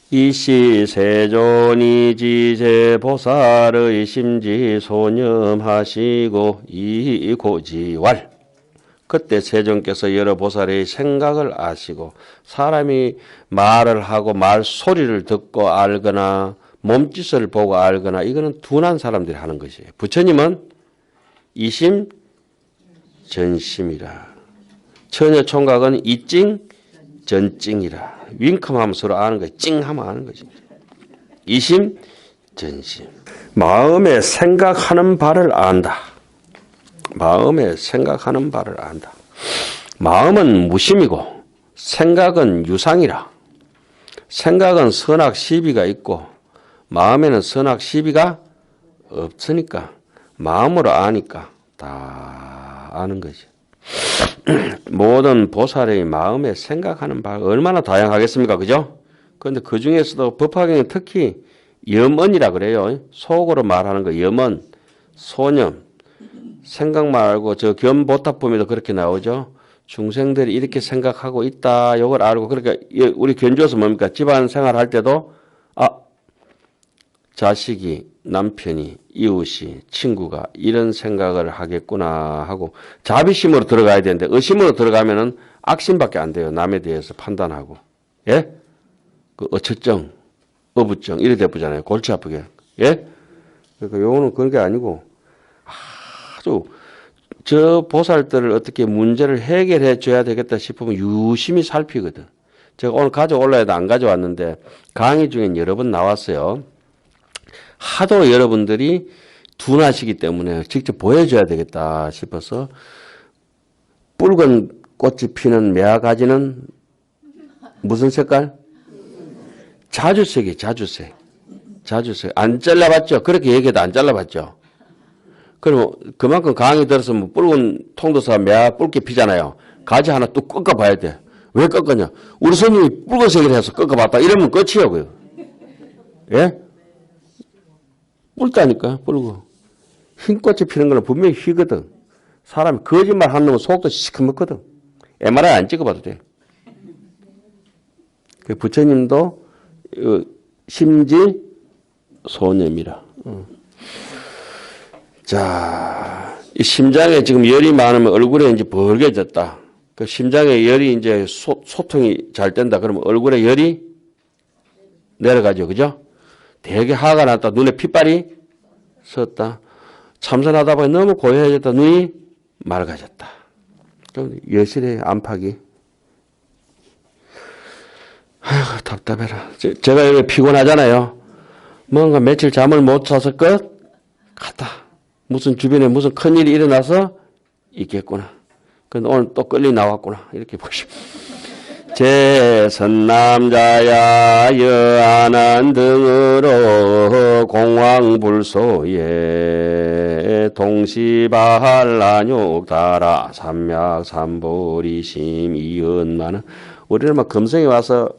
이시 세존이지제 보살의 심지 소념하시고 이고지왈. 그때 세존께서 여러 보살의 생각을 아시고 사람이 말을 하고 말 소리를 듣고 알거나 몸짓을 보고 알거나 이거는 둔한 사람들이 하는 것이에요. 부처님은 이심 전심이라. 처녀 총각은 이찡 전찡이라. 윙크하면 서로 아는 거예요. 찡하면 아는 거지. 이심 전심. 마음에 생각하는 바를 안다. 마음에 생각하는 바를 안다. 마음은 무심이고 생각은 유상이라. 생각은 선악 시비가 있고 마음에는 선악 시비가 없으니까 마음으로 아니까 다 아는 거지. 모든 보살의 마음에 생각하는 바가 얼마나 다양하겠습니까? 그죠? 그런데 그 중에서도 법화경은 특히 염언이라 그래요. 속으로 말하는 거 염언, 소념. 생각 말고 저 견보탑품에도 그렇게 나오죠. 중생들이 이렇게 생각하고 있다. 이걸 알고 그러니까 우리 견주어서 뭡니까? 집안 생활할 때도 자식이 남편이 이웃이 친구가 이런 생각을 하겠구나 하고 자비심으로 들어가야 되는데 의심으로 들어가면은 악심밖에 안 돼요. 남에 대해서 판단하고. 예? 그 어처증, 어부증 이래 돼보잖아요. 골치 아프게. 예? 그러니까 요거는 그런 게 아니고 아주 저 보살들을 어떻게 문제를 해결해 줘야 되겠다 싶으면 유심히 살피거든. 제가 오늘 가져올라 해도 안 가져왔는데 강의 중엔 여러 번 나왔어요. 하도 여러분들이 둔하시기 때문에 직접 보여줘야 되겠다 싶어서 붉은 꽃이 피는 매화가지는 무슨 색깔? 자주색이에요. 자주색. 자주색. 안 잘라봤죠? 그렇게 얘기해도 안 잘라봤죠? 그럼 그만큼 강의 들어서 뭐 붉은 통도사 매화 붉게 피잖아요. 가지 하나 뚝 꺾어봐야 돼. 왜 꺾었냐? 우리 손님이 붉은색을 해서 꺾어봤다. 이러면 끝이에요. 그요. 예? 붉다니까, 붉어. 흰 꽃이 피는 거는 분명히 휘거든. 사람이 거짓말 하는 놈은 속도 시커멓거든. MRI 안 찍어봐도 돼. 그 부처님도 심지 소념이라. 자, 이 심장에 지금 열이 많으면 얼굴에 이제 벌게졌다. 그 심장에 열이 이제 소통이 잘 된다. 그러면 얼굴에 열이 내려가죠. 그죠? 되게 화가 났다. 눈에 핏발이 섰다. 참선하다 보니 너무 고요해졌다. 눈이 맑아졌다. 그럼 여실의 안팎이. 아이고, 답답해라. 제가 여기 피곤하잖아요. 뭔가 며칠 잠을 못 자서 끝 같다. 무슨 주변에 무슨 큰일이 일어나서 있겠구나. 근데 오늘 또 끌리 나왔구나. 이렇게 보시면. 제선남자야 여안한 등으로 공황불소에 동시발란욕 달아 삼맥삼보리심 이은만은 우리는 막 금성에 와서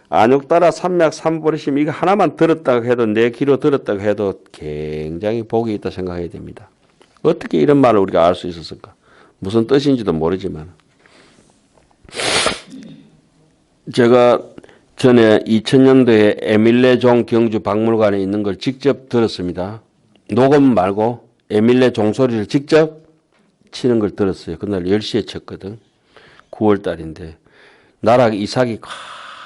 안욕따라 삼맥삼보리심 이거 하나만 들었다고 해도 내 귀로 들었다고 해도 굉장히 복이 있다 생각해야 됩니다. 어떻게 이런 말을 우리가 알 수 있었을까? 무슨 뜻인지도 모르지만 제가 전에 2000년도에 에밀레 종 경주 박물관에 있는 걸 직접 들었습니다. 녹음 말고 에밀레 종소리를 직접 치는 걸 들었어요. 그날 10시에 쳤거든. 9월 달인데 나락 이삭이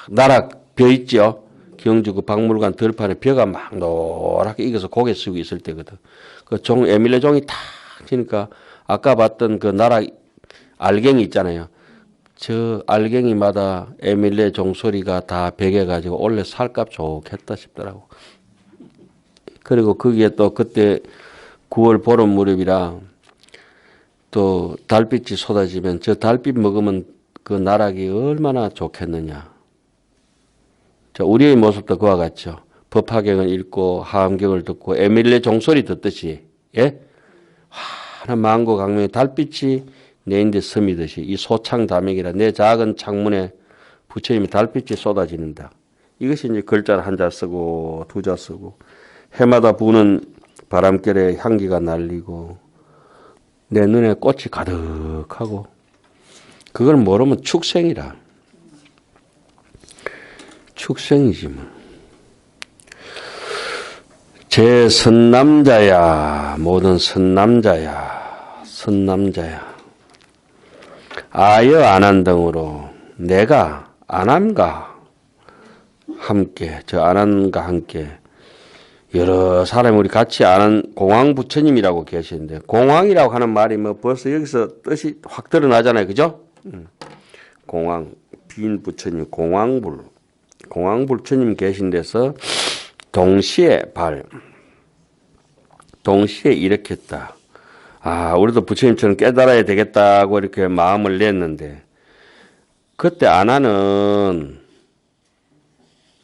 나락 벼 있죠. 경주 그 박물관 들판에 벼가 막 노랗게 익어서 고개 쓰고 있을 때거든. 그 종 에밀레 종이 탁 치니까 아까 봤던 그 나락 알갱이 있잖아요. 저 알갱이마다 에밀레 종소리가 다 배겨가지고 원래 살값 좋겠다 싶더라고. 그리고 거기에 또 그때 9월 보름 무렵이라 또 달빛이 쏟아지면 저 달빛 먹으면 그 나락이 얼마나 좋겠느냐. 자, 우리의 모습도 그와 같죠. 법화경을 읽고 하암경을 듣고 에밀레 종소리 듣듯이 예? 환한 망고 강명의 달빛이 내 인데 스미듯이 이 소창다맥이라 내 작은 창문에 부처님이 달빛이 쏟아지는다. 이것이 이제 글자를 한자 쓰고 두 자 쓰고 해마다 부는 바람결에 향기가 날리고 내 눈에 꽃이 가득하고 그걸 모르면 축생이라. 축생이지 뭐. 제 선남자야, 모든 선남자야, 선남자야. 아여 안한등으로 내가 안함과 함께, 저 안함과 함께 여러 사람이 우리 같이 아는 공황 부처님이라고 계시는데, 공황이라고 하는 말이 뭐 벌써 여기서 뜻이 확 드러나잖아요. 그죠? 공황, 빈 부처님, 공황불 부처님 계신 데서 동시에 동시에 일으켰다. 아, 우리도 부처님처럼 깨달아야 되겠다고 이렇게 마음을 냈는데, 그때 아나는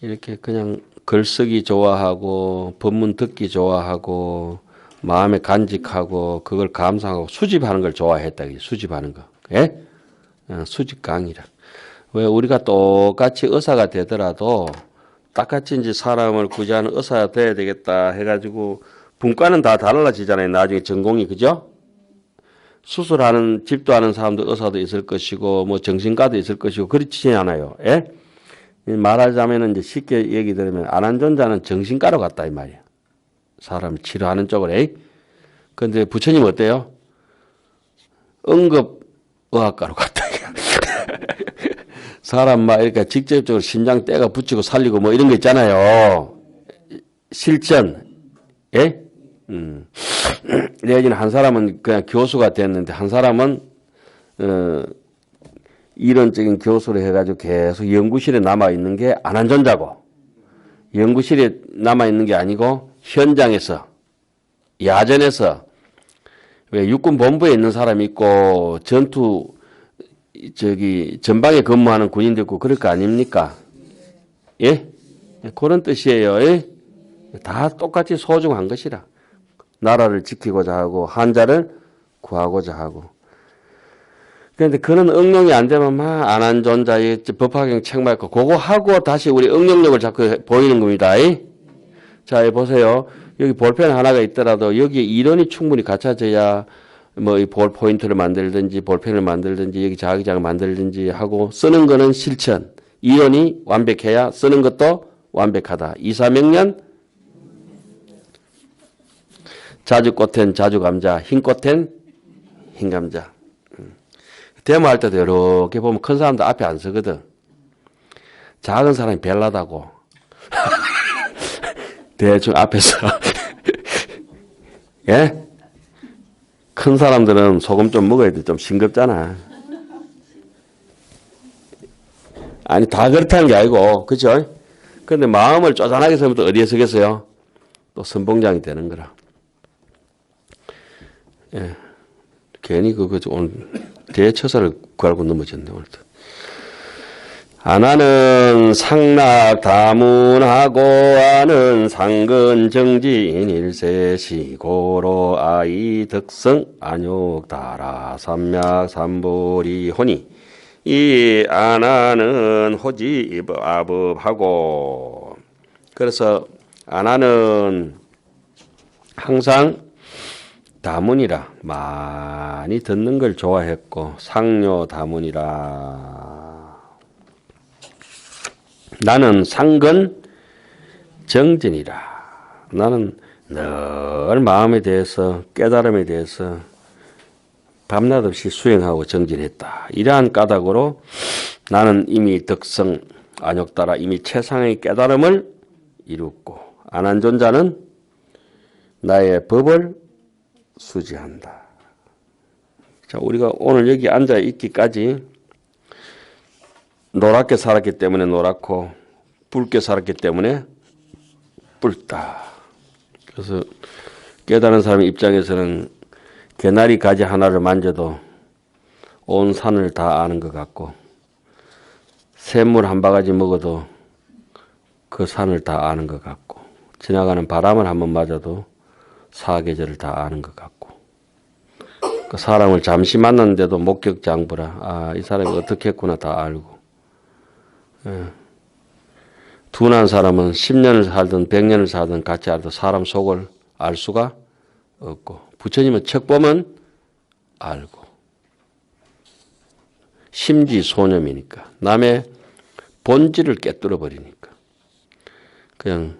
이렇게 그냥 글쓰기 좋아하고 법문 듣기 좋아하고 마음에 간직하고 그걸 감상하고 수집하는 걸 좋아했다. 수집하는 거. 예? 수집 강의라. 왜 우리가 똑같이 의사가 되더라도 똑같이 이제 사람을 구제하는 의사가 돼야 되겠다 해가지고 분과는 다 달라지잖아요. 나중에 전공이. 그죠? 수술하는 집도 하는 사람도 의사도 있을 것이고 뭐 정신과도 있을 것이고 그렇지 않아요. 예? 말하자면 이제 쉽게 얘기 들으면 안한존자는 정신과로 갔다 이 말이야. 사람 치료하는 쪽으로. 에이? 근데 부처님 어때요? 응급의학과로 갔다. 사람 막 이렇게 직접적으로 심장 떼가 붙이고 살리고 뭐 이런 거 있잖아요. 실전. 예? 내지는 한 사람은 그냥 교수가 됐는데 한 사람은 이론적인 교수를 해가지고 계속 연구실에 남아있는 게 안한존자고, 연구실에 남아있는 게 아니고 현장에서, 야전에서, 왜 육군 본부에 있는 사람이 있고 전방에 근무하는 군인도 있고 그럴 거 아닙니까? 예? 그런 뜻이에요. 예? 다 똑같이 소중한 것이라. 나라를 지키고자 하고 한자를 구하고자 하고. 그런데 그런 응용이 안 되면 막 안한존자의 법화경 책 말고 그거 하고 다시 우리 응용력을 자꾸 보이는 겁니다. 자, 보세요. 여기 볼펜 하나가 있더라도 여기에 이론이 충분히 갖춰져야 뭐 이 볼 포인트를 만들든지 볼펜을 만들든지 여기 자기장을 만들든지 하고, 쓰는 거는 실천. 이론이 완벽해야 쓰는 것도 완벽하다. 이사명년 자주꽃엔 자주감자, 흰꽃엔 흰감자. 데모할 때도 이렇게 보면 큰 사람도 앞에 안 서거든. 작은 사람이 별나다고. 대충 앞에서. 예? 큰 사람들은 소금 좀 먹어야 돼. 좀 싱겁잖아. 아니, 다 그렇다는 게 아니고, 그죠? 근데 마음을 쪼잔하게 서면 또 어디에 서겠어요? 또 선봉장이 되는 거라. 예. 괜히 오늘 대처사를 갈고 넘어졌네, 오늘도. 안하는 상락 다문하고 아는 상근 정진 일세시고로 아이 덕성 안욕 다라 삼약 삼보리 혼이 이 안하는 호지 아법하고. 그래서 안하는 항상 다문이라 많이 듣는 걸 좋아했고, 상료 다문이라 나는 상근 정진이라 나는 늘 마음에 대해서 깨달음에 대해서 밤낮 없이 수행하고 정진했다. 이러한 까닭으로 나는 이미 덕성 안욕따라 이미 최상의 깨달음을 이뤘고, 안한존자는 나의 법을 수지한다. 자, 우리가 오늘 여기 앉아 있기까지 노랗게 살았기 때문에 노랗고 붉게 살았기 때문에 붉다. 그래서 깨달은 사람의 입장에서는 개나리 가지 하나를 만져도 온 산을 다 아는 것 같고, 샘물 한 바가지 먹어도 그 산을 다 아는 것 같고, 지나가는 바람을 한번 맞아도 사계절을 다 아는 것 같고, 그 사람을 잠시 만났는데도 목격장부라, 아, 이 사람이 어떻게 했구나 다 알고. 예. 둔한 사람은 10년을 살든 100년을 살든 같이 알아도 사람 속을 알 수가 없고, 부처님은 척 보면 알고, 심지소념이니까 남의 본질을 깨뜨려 버리니까. 그냥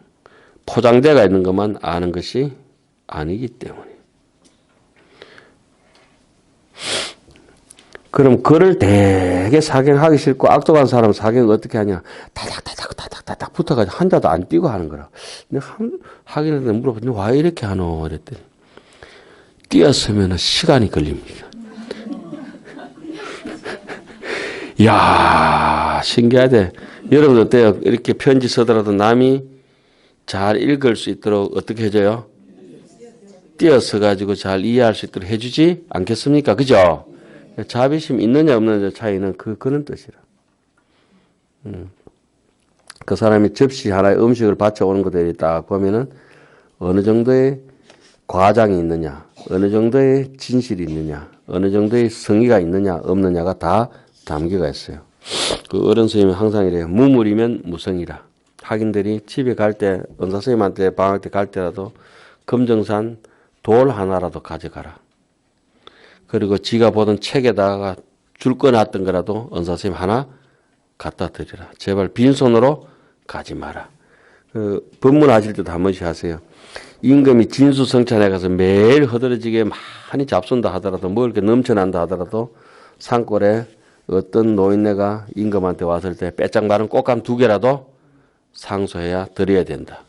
포장되어 있는 것만 아는 것이 아니기 때문에. 그럼 그를 되게 사경하기 싫고 악독한 사람은 사경을 어떻게 하냐. 다닥 붙어가지고 한자도 안 띄고 하는 거라. 내가 하긴 했는데 물어봤더니 왜 이렇게 하노? 그랬더니 띄었으면 시간이 걸립니다. 이야, 신기하대. 여러분도 어때요? 이렇게 편지 쓰더라도 남이 잘 읽을 수 있도록 어떻게 해줘요? 띄어서 가지고 잘 이해할 수 있도록 해주지 않겠습니까? 그죠? 자비심 있느냐 없느냐 차이는 그런 뜻이라. 그 사람이 접시 하나에 음식을 받쳐오는 것들이 딱 보면은 어느 정도의 과장이 있느냐, 어느 정도의 진실이 있느냐, 어느 정도의 성의가 있느냐 없느냐가 다 담겨가 있어요. 그 어른 선생님이 항상 이래요. 무물이면 무성이라. 학인들이 집에 갈 때, 은사 선생님한테 방학 때 갈 때라도 금정산 돌 하나라도 가져가라. 그리고 지가 보던 책에다가 줄 거 놨던 거라도 은사 선생님 하나 갖다 드리라. 제발 빈손으로 가지 마라. 그 법문하실 때도 한 번씩 하세요. 임금이 진수성찬에 가서 매일 허드러지게 많이 잡순다 하더라도 먹을 게 넘쳐난다 하더라도 산골에 어떤 노인네가 임금한테 왔을 때 빼짝 마른 꽃감 2개라도 상소해야 드려야 된다.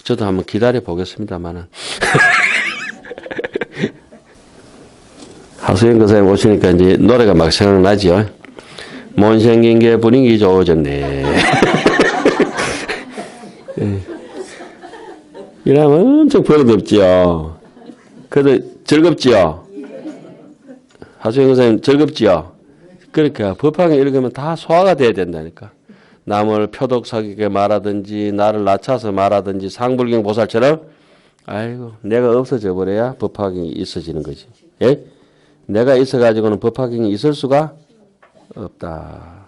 저도 한번 기다려 보겠습니다만은. 하수영 교사님 오시니까 이제 노래가 막 생각나죠. 못생긴 게 분위기 좋아졌네. 이러면 엄청 버릇없지요. 그래도 즐겁지요. 하수영 교사님 즐겁지요. 그러니까 법학에 읽으면 다 소화가 돼야 된다니까. 남을 표독사기게 말하든지 나를 낮춰서 말하든지 상불경 보살처럼 아이고 내가 없어져 버려야 법학이 있어지는 거지. 예? 내가 있어가지고는 법학이 있을 수가 없다.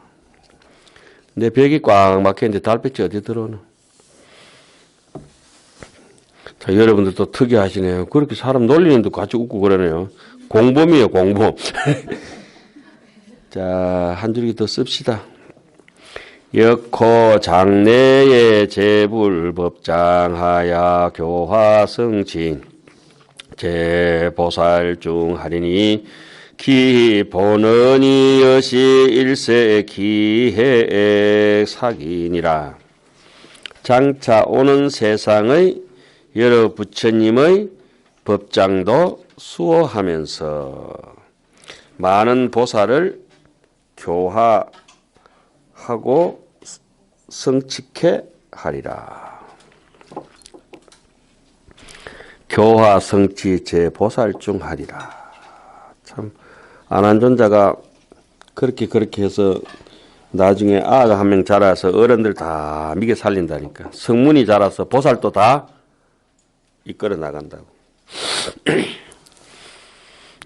내 벽이 꽉 막혀있는데 달빛이 어디 들어오나. 자, 여러분들 또 특이하시네요. 그렇게 사람 놀리는데 같이 웃고 그러네요. 공범이에요, 공범. 자, 한 줄기 더 씁시다. 역호 장래의 제불법장하야 교화성진 제보살중하리니 기본언이 여시 일세 기해 사기니라. 장차 오는 세상의 여러 부처님의 법장도 수호하면서 많은 보살을 교화하고 성칙해 하리라. 교화 성취 제보살중 하리라. 참 안한존자가 그렇게 해서 나중에 아가 한 명 자라서 어른들 다 미게 살린다니까. 성문이 자라서 보살도 다 이끌어 나간다고.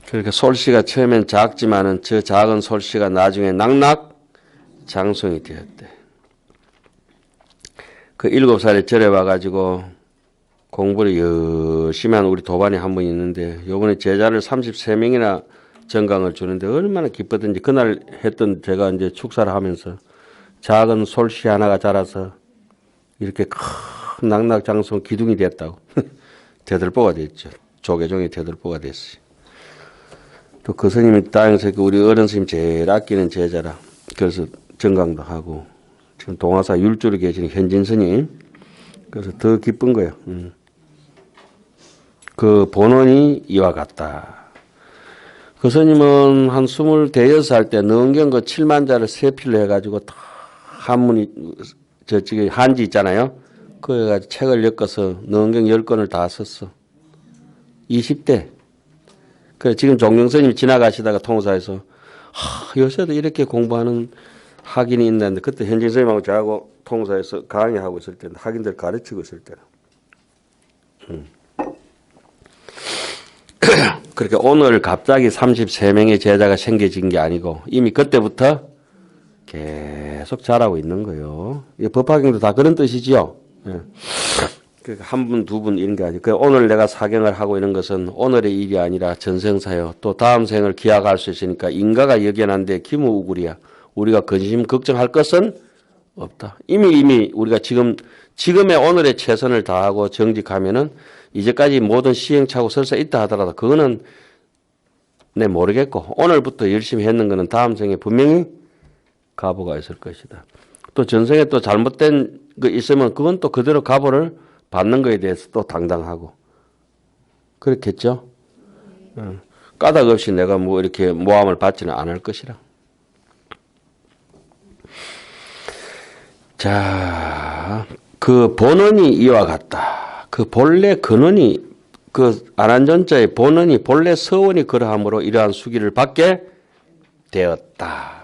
그러니까 솔씨가 처음엔 작지만은 저 작은 솔씨가 나중에 낙낙 장성이 되었대. 그 7살에 절에 와가지고 공부를 열심히 한 우리 도반이 한 분 있는데 요번에 제자를 33명이나 정강을 주는데 얼마나 기뻤던지 그날 했던 제가 이제 축사를 하면서 작은 솔씨 하나가 자라서 이렇게 큰 낙낙장성 기둥이 됐다고. 대들보가 됐죠. 조계종이 대들보가 됐어요. 또 그 스님이 땅에서 우리 어른 스님 제일 아끼는 제자라. 그래서 정강도 하고 지금 동화사 율주로 계시는 현진 스님. 그래서 더 기쁜 거예요. 그 본원이 이와 같다. 그 스님은 한 26살 때 능경 그 7만자를 세필로 해가지고 다 한문이 저쪽에 한지 있잖아요. 그거 해가지고 책을 엮어서 능경 10권을 다 썼어. 20대. 그래 지금 종경 스님이 지나가시다가 통사에서 요새도 이렇게 공부하는 학인이 있는데 그때 현진 스님하고 저하고 통사에서 강의하고 있을 때는 학인들 가르치고 있을 때는. 그렇게 오늘 갑자기 33명의 제자가 생겨진 게 아니고 이미 그때부터 계속 자라고 있는 거예요. 법화경도 다 그런 뜻이지요. 예. 한 분, 두 분 이런 게 아니고 오늘 내가 사경을 하고 있는 것은 오늘의 일이 아니라 전생사요. 또 다음 생을 기약할 수 있으니까 인가가 역연한데 기무우굴이야. 우리가 근심 걱정할 것은 없다. 이미 우리가 지금의 오늘의 최선을 다하고 정직하면은 이제까지 모든 시행착오 설사 있다 하더라도 그거는 내 모르겠고 오늘부터 열심히 했는 거는 다음 생에 분명히 가보가 있을 것이다. 또 전생에 또 잘못된 거 있으면 그건 또 그대로 가보를 받는 거에 대해서 또 당당하고 그렇겠죠? 까닭 없이 내가 뭐 이렇게 모함을 받지는 않을 것이라. 자, 그 본원이 이와 같다. 그 본래 근원이 그 안한전자의 본원이 본래 서원이 그러함으로 이러한 수기를 받게 되었다.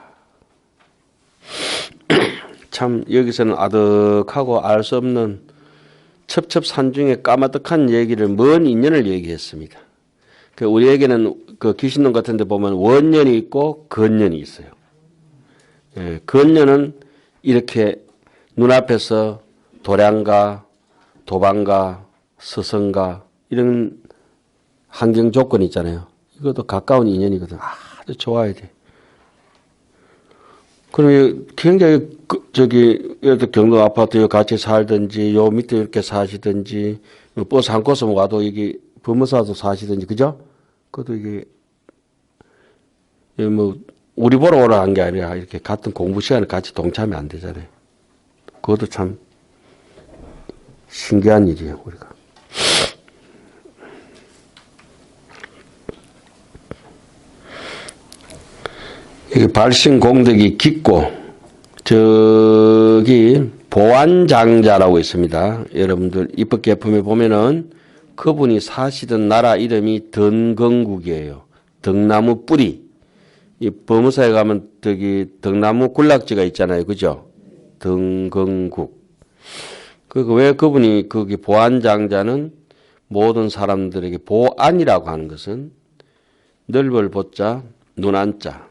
참 여기서는 아득하고 알 수 없는 첩첩산중에 까마득한 얘기를 먼 인연을 얘기했습니다. 그 우리에게는 그 귀신론 같은 데 보면 원년이 있고 건년이 있어요. 예, 건년은 이렇게 눈앞에서 도량가, 도방가, 서성가 이런 환경 조건이 있잖아요. 이것도 가까운 인연이거든. 아주 좋아야 돼. 그러면 굉장히 예를 들어 경동 아파트에 같이 살든지 요 밑에 이렇게 사시든지 버스 한 코스 와도 이게 범어사도 사시든지 그죠? 그것도 이게 뭐 우리 보러 오라 한 게 아니라 이렇게 같은 공부 시간에 같이 동참이 안 되잖아요. 그것도 참 신기한 일이에요, 우리가. 이게 발신공덕이 깊고 저기 보안장자라고 있습니다. 여러분들 입법개품에 보면은 그분이 사시던 나라 이름이 던건국이에요. 덕나무 뿌리. 이 법무사에 가면 저기 덕나무 군락지가 있잖아요. 그죠? 덕건국. 왜 그분이 거기 보안장자는 모든 사람들에게 보안이라고 하는 것은 넓을 보자 눈안자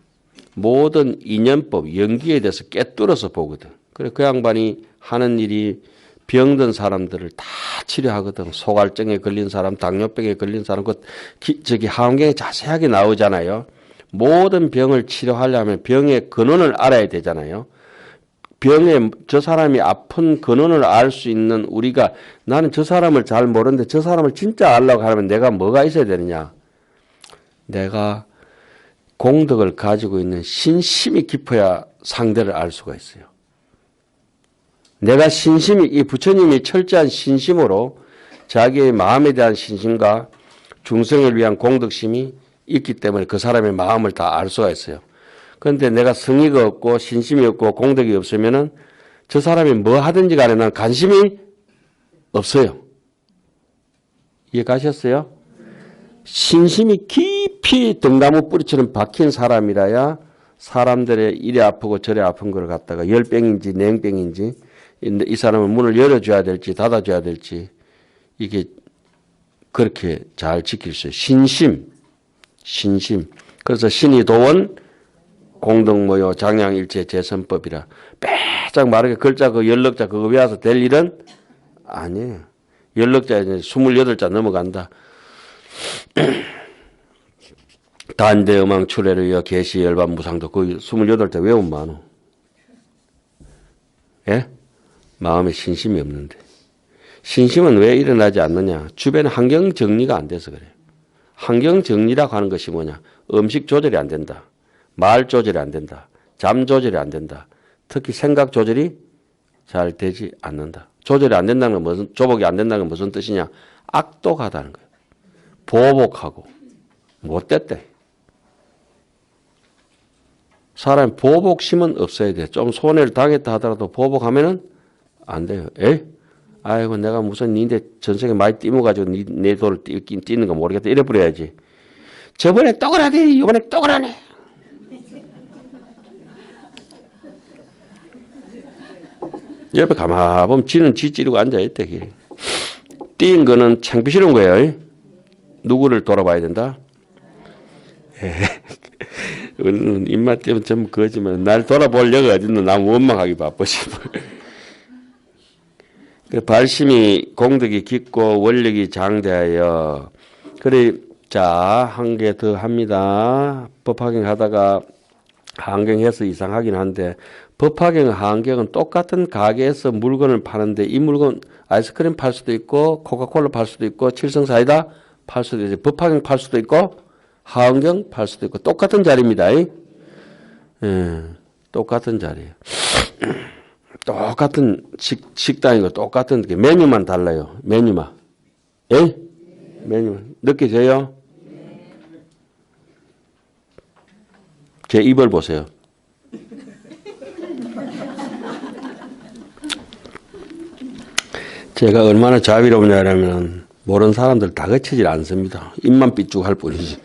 모든 인연법 연기에 대해서 꿰뚫어서 보거든. 그래 그 양반이 하는 일이 병든 사람들을 다 치료하거든. 소갈증에 걸린 사람, 당뇨병에 걸린 사람, 저기 하원경에 자세하게 나오잖아요. 모든 병을 치료하려면 병의 근원을 알아야 되잖아요. 병에 저 사람이 아픈 근원을 알 수 있는 우리가 나는 저 사람을 잘 모르는데 저 사람을 진짜 알려고 하면 내가 뭐가 있어야 되느냐. 내가 공덕을 가지고 있는 신심이 깊어야 상대를 알 수가 있어요. 내가 신심이 이 부처님이 철저한 신심으로 자기의 마음에 대한 신심과 중생을 위한 공덕심이 있기 때문에 그 사람의 마음을 다 알 수가 있어요. 그런데 내가 성의가 없고 신심이 없고 공덕이 없으면은 저 사람이 뭐 하든지 간에 난 관심이 없어요. 이해 가셨어요? 신심이 깊이 등나무 뿌리처럼 박힌 사람이라야 사람들의 이래 아프고 저래 아픈 걸 갖다가 열병인지 냉병인지 이 사람은 문을 열어줘야 될지 닫아줘야 될지 이게 그렇게 잘 지킬 수 있어요. 신심. 그래서 신이 도원 공덕모요 장량일체 재선법이라 빼짝 마르게 글자 그 연럭자 그거 외워서 될 일은 아니에요. 연럭자에 28자 넘어간다. 단대 음왕 출애를 위하여 계시 열반 무상도 그 28자 외우면 많어. 예? 마음에 신심이 없는데. 신심은 왜 일어나지 않느냐? 주변 환경 정리가 안 돼서 그래요. 환경 정리라고 하는 것이 뭐냐? 음식 조절이 안 된다. 말 조절이 안 된다. 잠 조절이 안 된다. 특히 생각 조절이 잘 되지 않는다. 조절이 안 된다는 건 조복이 안 된다는 건 무슨 뜻이냐? 악독하다는 거예요. 보복하고 못됐대. 사람 보복심은 없어야 돼. 좀 손해를 당했다 하더라도 보복하면은 안 돼요. 에? 아이고 내가 무슨 니인데 전생에 많이 띠모가지고 내 돈을 띠는 거 모르겠다. 이래 버려야지. 저번에 떡을 하더니 이번에 떡을 하네. 옆에 가만 보면 지는 지 찌르고 앉아있대. 띠인 거는 창피스러운 거예요. 누구를 돌아봐야 된다? 오늘은 입맛 때문에 전부 거지만 날 돌아보려고 어딨노. 난 원망하기 바쁘지. 발심이 공덕이 깊고 원력이 장대하여 그래 자 한 개 더 합니다. 법화경 하다가 하안경해서 이상하긴 한데 법화경, 하안경은 똑같은 가게에서 물건을 파는데 이 물건 아이스크림 팔 수도 있고 코카콜라 팔 수도 있고 칠성사이다 팔 수도 있고 법화경 팔 수도 있고 하안경 팔 수도 있고 똑같은 자리입니다. 예, 똑같은 자리예요. 똑같은 식당이고 똑같은 게 메뉴만 달라요. 메뉴만. 예? 메뉴만. 느껴져요? 제 입을 보세요. 제가 얼마나 자비롭냐면 모르는 사람들 다그치질 않습니다. 입만 삐죽할 뿐이지.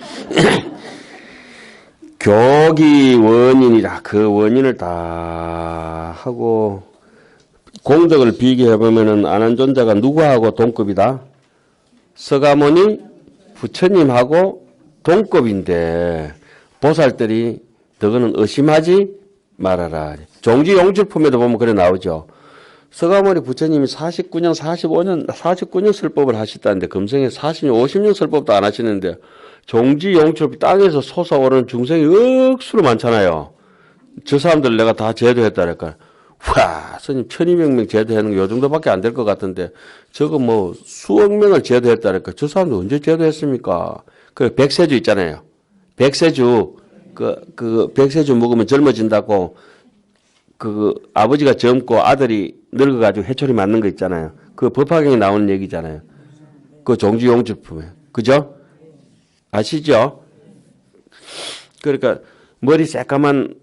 교기 원인이라 그 원인을 다 하고 공덕을 비교해 보면은 안한존자가 누구하고 동급이다? 서가모니 부처님하고 동급인데 보살들이 너는 의심하지 말아라. 종지용질품에도 보면 그래 나오죠. 서가모니 부처님이 49년 설법을 하셨다는데 금생에 40년, 50년 설법도 안 하시는데 종지용출 땅에서 솟아오르는 중생이 억수로 많잖아요. 저 사람들 내가 다 제도했다니까. 와, 스님 1200명 제도하는 거 요 정도밖에 안 될 것 같은데 저거 뭐 수억 명을 제도했다니까. 저 사람들 언제 제도했습니까? 그 백세주 있잖아요. 백세주 그 백세주 먹으면 젊어진다고 그 아버지가 젊고 아들이 늙어가지고 해초리 맞는 거 있잖아요. 그 법화경에 나오는 얘기잖아요. 그 종지용주품에 그죠? 아시죠? 그러니까 머리 새까만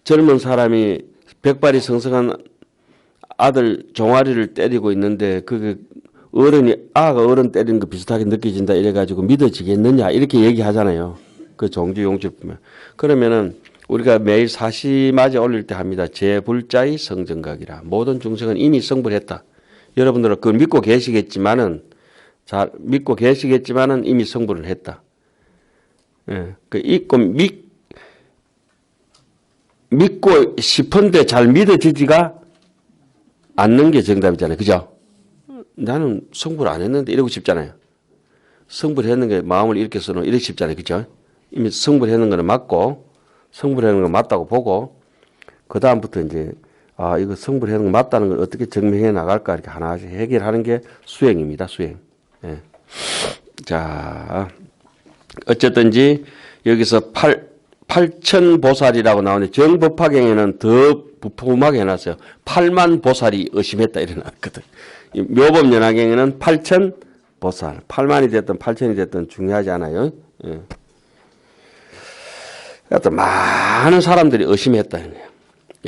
젊은 사람이 백발이 성성한 아들 종아리를 때리고 있는데 그 어른이 아가 어른 때리는 거 비슷하게 느껴진다 이래가지고 믿어지겠느냐 이렇게 얘기하잖아요. 그 종지용주품에 그러면은 우리가 매일 사시맞이 올릴 때 합니다. 제불자의 성정각이라. 모든 중생은 이미 성불했다. 여러분들은 그걸 믿고 계시겠지만은 이미 성불을 했다. 예. 그 믿고 싶은데 잘 믿어지지가 않는 게 정답이잖아요. 그죠? 나는 성불 안 했는데 이러고 싶잖아요. 성불했는 게 마음을 이렇게 써놓으면 이러고 싶잖아요. 그죠? 이미 성불했는 거는 맞고 성불하는 건 맞다고 보고 그 다음부터 이제 이거 성불하는 건 맞다는 걸 어떻게 증명해 나갈까 이렇게 하나씩 해결하는 게 수행입니다. 수행. 예. 자, 어쨌든지 여기서 8,000보살이라고 나오는데 정법화경에는 더 부품하게 해놨어요. 8만 보살이 의심했다 이래놨거든. 묘법연화경에는 8,000보살. 8만이 됐든 8,000이 됐든 중요하지 않아요. 예. 하여튼 많은 사람들이 의심했다.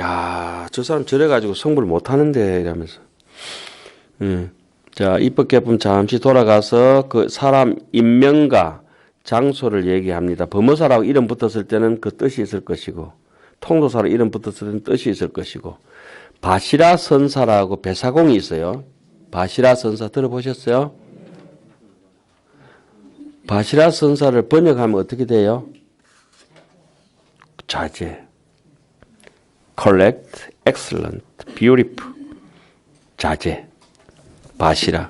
야, 저 사람 저래가지고 성불 못하는데 이러면서. 자, 입법개품 잠시 돌아가서 그 사람 인명과 장소를 얘기합니다. 범어사라고 이름 붙었을 때는 그 뜻이 있을 것이고 통도사로 이름 붙었을 때는 뜻이 있을 것이고 바시라 선사라고 배사공이 있어요. 바시라 선사 들어보셨어요? 바시라 선사를 번역하면 어떻게 돼요? 자제, correct, excellent, beautiful, 자제, 바시라.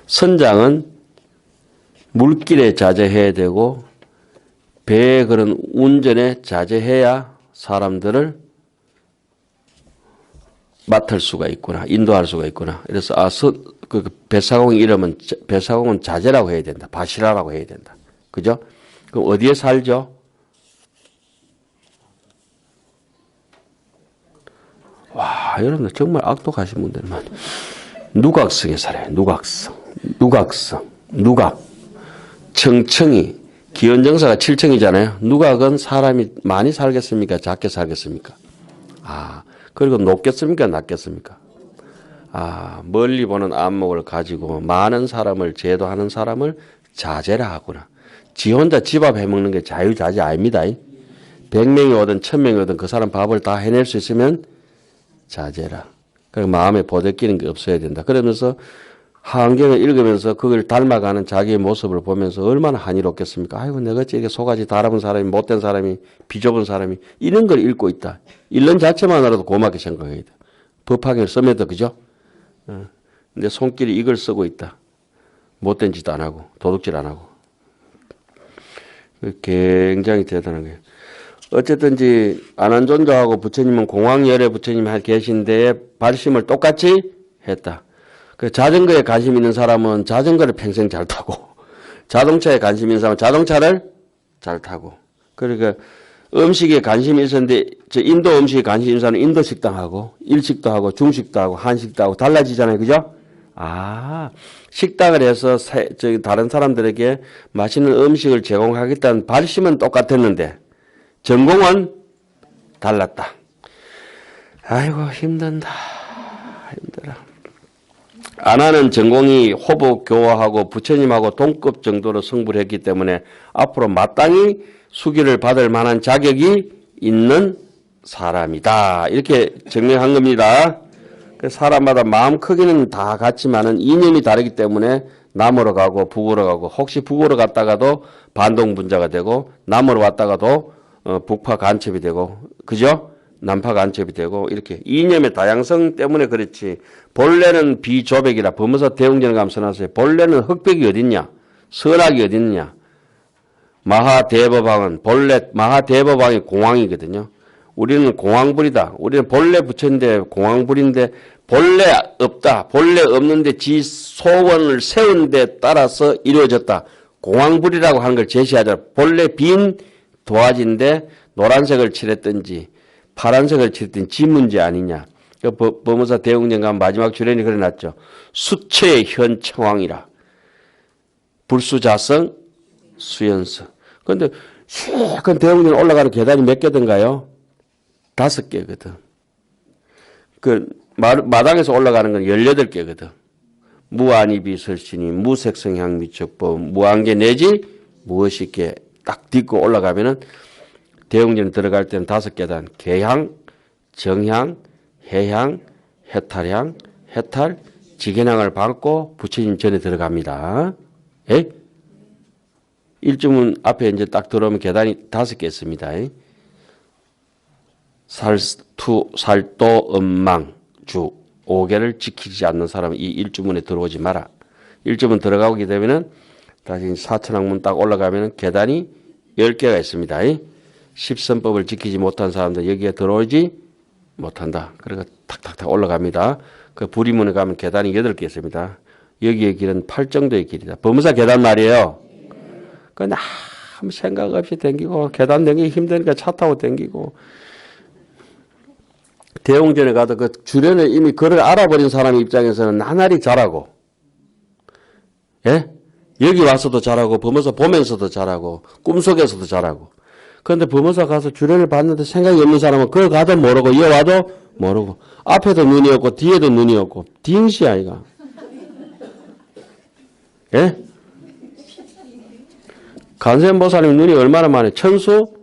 선장은 물길에 자제해야 되고 배의 그런 운전에 자제해야 사람들을 맡을 수가 있구나, 인도할 수가 있구나. 그래서 그 배사공 이름은 배사공은 자제라고 해야 된다, 바시라라고 해야 된다. 그죠? 그럼 어디에 살죠? 와, 여러분들 정말 악독하신 분들만. 누각성에 살아요. 누각성. 누각. 청청이. 기원정사가 7청이잖아요. 누각은 사람이 많이 살겠습니까? 작게 살겠습니까? 그리고 높겠습니까? 낮겠습니까? 멀리 보는 안목을 가지고 많은 사람을 제도하는 사람을 자제라 하구나. 지 혼자 집 앞 해먹는 게 자유자재 아닙니다. 100명이 오든 1000명이 오든 그 사람 밥을 다 해낼 수 있으면 자제라. 그리고 마음에 보대끼는 게 없어야 된다. 그러면서 하안경을 읽으면서 그걸 닮아가는 자기의 모습을 보면서 얼마나 한이롭겠습니까? 아이고 내가 어째 이렇게 속아지 달아본 사람이 못된 사람이 비좁은 사람이 이런 걸 읽고 있다. 읽는 자체만으로도 고맙게 생각해야 돼. 법화경을 쓰면도 그죠? 근데 손길이 이걸 쓰고 있다. 못된 짓 안 하고 도둑질 안 하고. 굉장히 대단한 거예요. 어쨌든지 안한존자하고 부처님은 공황열애 부처님이 계신 데에 발심을 똑같이 했다. 그 자전거에 관심 있는 사람은 자전거를 평생 잘 타고 자동차에 관심 있는 사람은 자동차를 잘 타고 그러니까 음식에 관심이 있었는데 저 인도 음식에 관심 있는 사람은 인도 식당하고 일식도 하고 중식도 하고 한식도 하고 달라지잖아요. 그죠? 아, 식당을 해서 다른 사람들에게 맛있는 음식을 제공하겠다는 발심은 똑같았는데 전공은 달랐다. 아이고 힘든다. 힘들어. 안하는 전공이 호복 교화하고 부처님하고 동급 정도로 승부를 했기 때문에 앞으로 마땅히 수기를 받을 만한 자격이 있는 사람이다. 이렇게 증명한 겁니다. 사람마다 마음 크기는 다 같지만은 이념이 다르기 때문에 남으로 가고 북으로 가고 혹시 북으로 갔다가도 반동분자가 되고 남으로 왔다가도 북파 간첩이 되고 그죠? 남파 간첩이 되고 이렇게 이념의 다양성 때문에 그렇지 본래는 비조백이라 법무사 대웅전 가면 써놨어요. 본래는 흑백이 어딨냐? 선악이 어딨냐? 마하대법왕은 본래 마하대법왕이 공황이거든요. 우리는 공황불이다. 우리는 본래 부처인데 공황불인데 본래 없다. 본래 없는데 지 소원을 세운 데 따라서 이루어졌다. 공황불이라고 하는 걸 제시하자. 본래 빈 도화지인데 노란색을 칠했든지 파란색을 칠했든지 지 문제 아니냐. 법무사 대웅전 가면 마지막 주련이 그려놨죠. 수체의 현청왕이라. 불수자성 수연서. 그런데 시큰 대웅전 올라가는 계단이 몇 개든가요? 5개거든. 그 마당에서 올라가는 건 18개거든. 무안이비설신이 무색성향 미척법 무안개 내지 무엇이게 딱 딛고 올라가면은 대웅전 들어갈 때는 5계단 개향, 정향, 해향, 해탈향, 해탈, 지견향을 밟고 부처님 전에 들어갑니다. 예? 일주문 앞에 이제 딱 들어오면 계단이 5개 있습니다. 살도, 음망, 주 5개를 지키지 않는 사람은 이 일주문에 들어오지 마라. 일주문 들어가게 되면은 다시 사천왕문 딱 올라가면은 계단이 10개가 있습니다. 십선법을 지키지 못한 사람들 여기에 들어오지 못한다. 그러니까 탁탁탁 올라갑니다. 그 부리문에 가면 계단이 8개 있습니다. 여기의 길은 8 정도의 길이다. 법무사 계단 말이에요. 그건 아무 생각 없이 댕기고 계단 댕기기 힘드니까 차 타고 댕기고 대웅전에 가도 그 주변에 이미 그를 알아버린 사람 입장에서는 나날이 잘하고 예? 여기 와서도 잘하고 법무사 보면서도 잘하고 꿈속에서도 잘하고 그런데 법무사 가서 주련을 봤는데 생각이 없는 사람은 그걸 가도 모르고 이어 와도 모르고 앞에도 눈이 없고 뒤에도 눈이 없고 딩시야 이가 예? 관세음보살님 눈이 얼마나 많아요? 천수?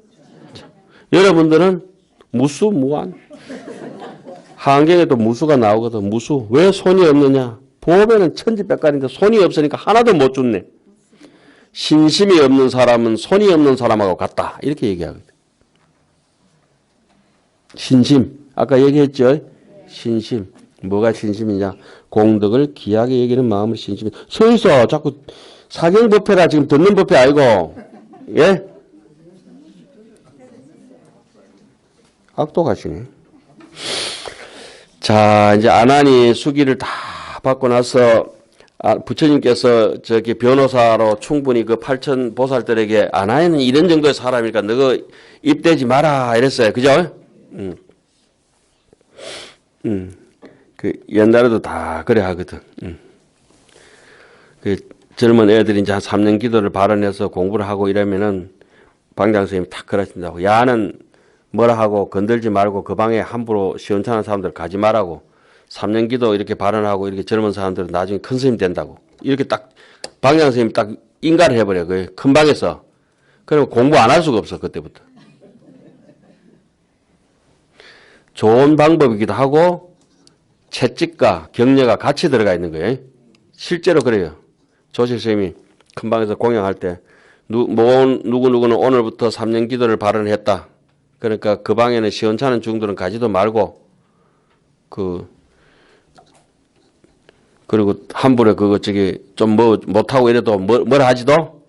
여러분들은 무수 무한 한경에도 무수가 나오거든. 무수. 왜 손이 없느냐? 보배는 천지백갈인데 손이 없으니까 하나도 못 줬네. 신심이 없는 사람은 손이 없는 사람하고 같다. 이렇게 얘기하거든. 신심. 아까 얘기했죠? 신심. 뭐가 신심이냐? 공덕을 귀하게 여기는 마음을 신심이. 서 있어. 자꾸 사경법회라 지금 듣는 법회 아니고. 예? 악독하시네. 자, 이제 안하니 수기를 다 받고 나서 부처님께서 저기 변호사로 충분히 그 8천 보살들에게 안하니는 이런 정도의 사람이니까 너가 입대지 마라 이랬어요. 그죠? 그 옛날에도 다 그래 하거든. 그 젊은 애들이 이제 한 3년 기도를 발언해서 공부를 하고 이러면은 방장 선생님이 탁 그러신다고. 야는 뭐라 하고 건들지 말고 그 방에 함부로 시원찮은 사람들 가지 말라고. 3년 기도 이렇게 발언하고 이렇게 젊은 사람들은 나중에 큰 스님 된다고. 이렇게 딱 방장 선생님이 딱 인가를 해버려. 그 큰 방에서. 그리고 공부 안 할 수가 없어 그때부터. 좋은 방법이기도 하고 채찍과 격려가 같이 들어가 있는 거예요. 실제로 그래요. 조실 스님이 큰 방에서 공양할 때 누구누구는 오늘부터 3년 기도를 발언했다. 그러니까 그 방에는 시원찮은 중들은 가지도 말고 그리고 함부로 그거 저기 좀 뭐 못하고 이래도 뭐라 하지도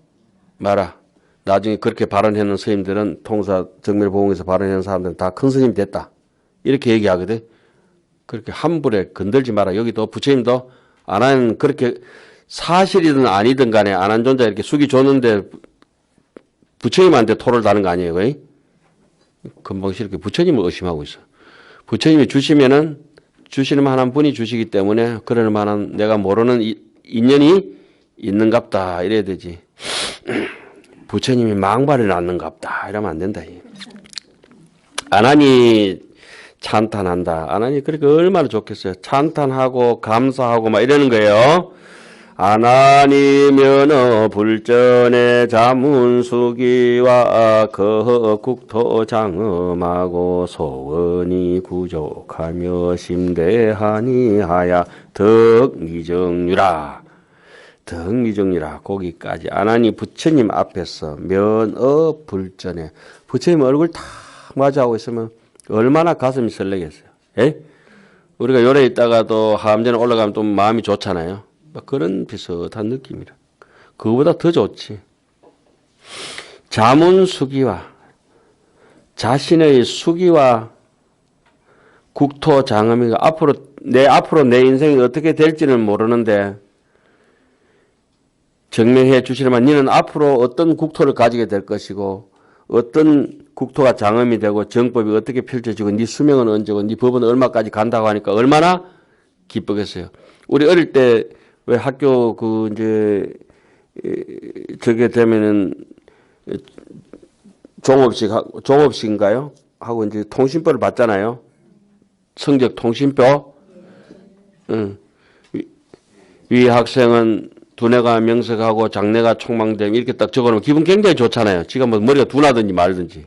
마라. 나중에 그렇게 발언하는 스님들은 통사 정멸보응에서 발언하는 사람들은 다 큰 스님 됐다. 이렇게 얘기하거든. 그렇게 함부로 건들지 마라. 여기도 부처님도 안한 그렇게 사실이든 아니든 간에 안한존자 이렇게 숙이 줬는데 부처님한테 토를 다는 거 아니에요. 거의? 금방 이렇게 부처님을 의심하고 있어. 부처님이 주시면은 주시는 만한 분이 주시기 때문에 그럴 만한 내가 모르는 인연이 있는갑다. 이래야 되지. 부처님이 망발을 낳는갑다. 이러면 안 된다. 아나니 찬탄한다. 아나니 그렇게 얼마나 좋겠어요. 찬탄하고 감사하고 막 이러는 거예요. 아나니면어 불전의 자문수기와 거국토 장엄하고 소원이 부족하며 심대하니 하야 덕미정유라. 덕미정유라. 거기까지 아나니 부처님 앞에서 면어 불전에 부처님 얼굴 딱 마주하고 있으면 얼마나 가슴이 설레겠어요. 예? 우리가 요래 있다가도 하암전에 올라가면 또 마음이 좋잖아요. 그런 비슷한 느낌이라. 그거보다 더 좋지. 자문수기와 자신의 수기와 국토장엄이가 앞으로 내 인생이 어떻게 될지는 모르는데 증명해 주시려면 너는 앞으로 어떤 국토를 가지게 될 것이고 어떤 국토가 장엄이 되고 정법이 어떻게 펼쳐지고 네 수명은 언제고 네 법은 얼마까지 간다고 하니까 얼마나 기쁘겠어요. 우리 어릴 때 왜 학교 저게 되면은 종업식인가요? 하고 이제 통신표를 받잖아요. 성적 통신표. 위 학생은 두뇌가 명석하고 장래가 촉망됨 이렇게 딱 적어놓으면 기분 굉장히 좋잖아요. 지가 뭐 머리가 둔하든지 말든지.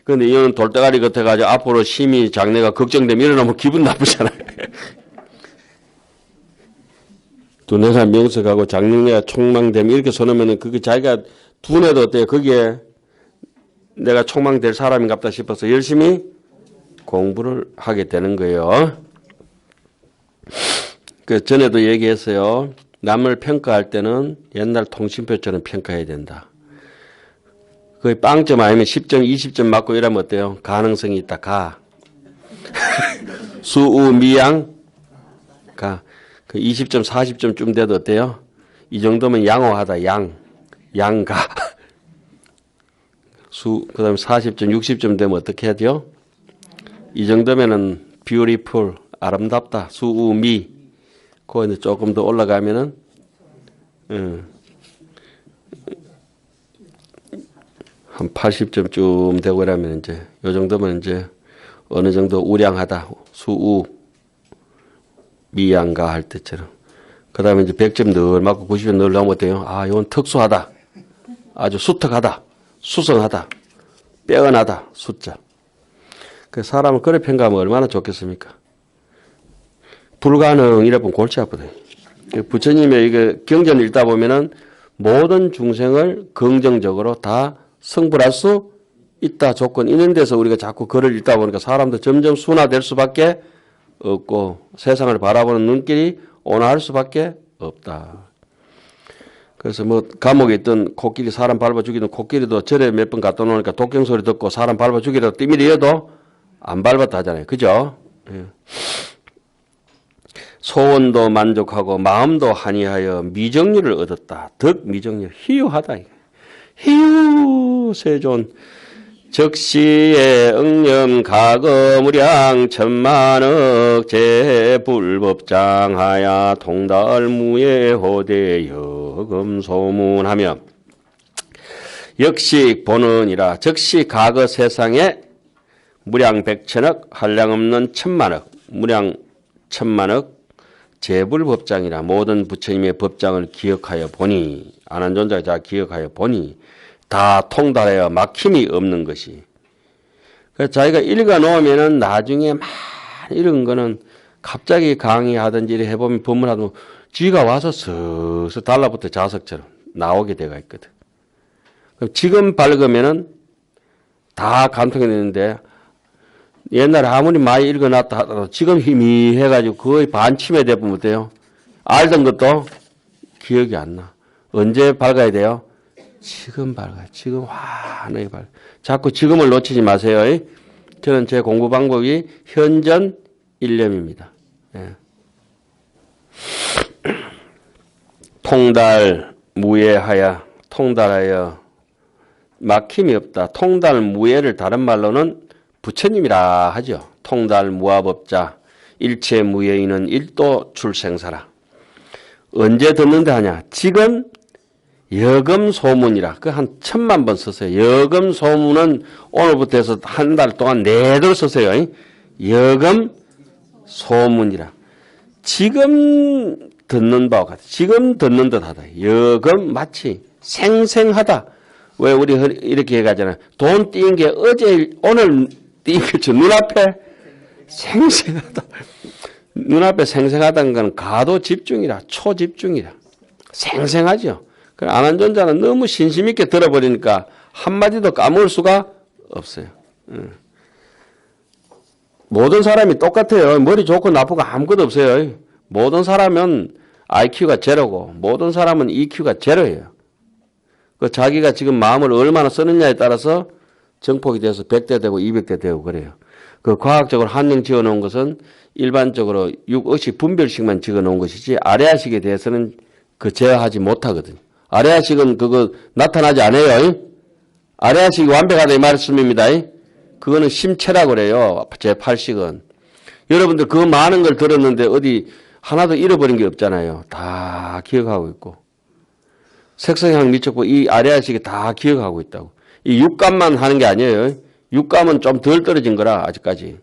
근데 이거는 돌대가리 같아가지고 앞으로 심히 장래가 걱정되면 일어나면 기분 나쁘잖아요. 두뇌가 명석하고 장래가 촉망됨 이렇게 써놓으면 그게 자기가 두뇌도 어때요? 거기에 내가 촉망될 사람인갑다 싶어서 열심히 공부를 하게 되는 거예요. 그 전에도 얘기했어요. 남을 평가할 때는 옛날 통신표처럼 평가해야 된다. 거의 빵점 아니면 10점, 20점 맞고 이러면 어때요? 가능성이 있다. 가. 수우 미양 가. 그 20점, 40점쯤 돼도 어때요? 이 정도면 양호하다. 양가. 그다음에 40점, 60점 되면 어떻게 하죠? 이 정도면은 beautiful, 아름답다. 수우미. 거기서 조금 더 올라가면은 한 80점쯤 되고 이러면 이제 요 정도면 이제 어느 정도 우량하다. 수우 미양가 할 때처럼. 그다음에 이제 100점 늘 맞고 90점 늘 나오면 어때요? 아, 이건 특수하다. 아주 수특하다. 수성하다. 빼어나다. 숫자. 그 사람을 그래 평가하면 얼마나 좋겠습니까? 불가능 이래보면 골치 아프다. 부처님의 이게 경전을 읽다 보면은 모든 중생을 긍정적으로 다 성불할 수 있다 조건 있는 데서 우리가 자꾸 글을 읽다 보니까 사람도 점점 순화될 수밖에 없고 세상을 바라보는 눈길이 온화할 수밖에 없다. 그래서 뭐 감옥에 있던 코끼리 사람 밟아 죽이던 코끼리도 절에 몇 번 갔다 놓으니까 독경 소리 듣고 사람 밟아 죽이라고 띠미리여도 안 밟았다 하잖아요. 그죠? 예. 소원도 만족하고 마음도 한이하여 미정리를 얻었다. 덕 미정리 희유하다. 희유 세존 적시에 응념 가거무량 천만억 제불법장하야 통달무예 호대 여금소문하며 역시 보는이라 적시 가거 세상에 무량 백천억 한량없는 천만억 무량 천만억 제불법장이라 모든 부처님의 법장을 기억하여 보니 안한존자가 자 기억하여 보니 다 통달하여 막힘이 없는 것이. 그래서 자기가 읽어놓으면은 나중에 막 이런 거는 갑자기 강의하든지 이렇게 해보면 법문하든 지가 와서 서서 달라붙어 자석처럼 나오게 되가 있거든. 그럼 지금 밝으면은 다 간통이 되는데 옛날에 아무리 많이 읽어놨다 하더라도 지금 희미해가지고 거의 반침해 되면 어때요? 알던 것도 기억이 안 나. 언제 밝아야 돼요? 지금 밝아요. 지금 환하게 밝아요. 자꾸 지금을 놓치지 마세요. 저는 제 공부 방법이 현전 일념입니다. 예. 통달 무예하여, 통달하여 막힘이 없다. 통달 무예를 다른 말로는 부처님이라 하죠. 통달 무아법자 일체 무예인은 일도 출생사라. 언제 듣는데 하냐? 지금 여금 소문이라. 그 한 1000만 번 쓰세요. 여금 소문은 오늘부터 해서 한 달 동안 내도록 쓰세요. 여금 소문이라. 지금 듣는 바와 같아. 지금 듣는 듯하다. 여금 마치 생생하다. 왜 우리 이렇게 얘기하잖아요. 돈 띄인 게 어제 오늘 띄인 거죠. 눈앞에 생생하다. 눈앞에 생생하다는 건 가도 집중이라, 초집중이라. 생생하죠. 안한존자는 너무 신심 있게 들어버리니까 한마디도 까먹을 수가 없어요. 모든 사람이 똑같아요. 머리 좋고 나쁘고 아무것도 없어요. 모든 사람은 IQ가 제로고 모든 사람은 EQ가 제로예요. 그 자기가 지금 마음을 얼마나 쓰느냐에 따라서 정폭이 돼서 100대 되고 200대 되고 그래요. 그 과학적으로 한령 지어놓은 것은 일반적으로 6의식 분별식만 지어놓은 것이지 아래아식에 대해서는 그 제어하지 못하거든요. 아래아식은 그거 나타나지 않아요. 아래아식이 완벽하다 이 말씀입니다. 그거는 심체라고 그래요. 제8식은. 여러분들 그 많은 걸 들었는데 어디 하나도 잃어버린 게 없잖아요. 다 기억하고 있고. 색성향 미쳤고 이 아래아식이 다 기억하고 있다고. 이 육감만 하는 게 아니에요. 육감은 좀 덜 떨어진 거라 아직까지.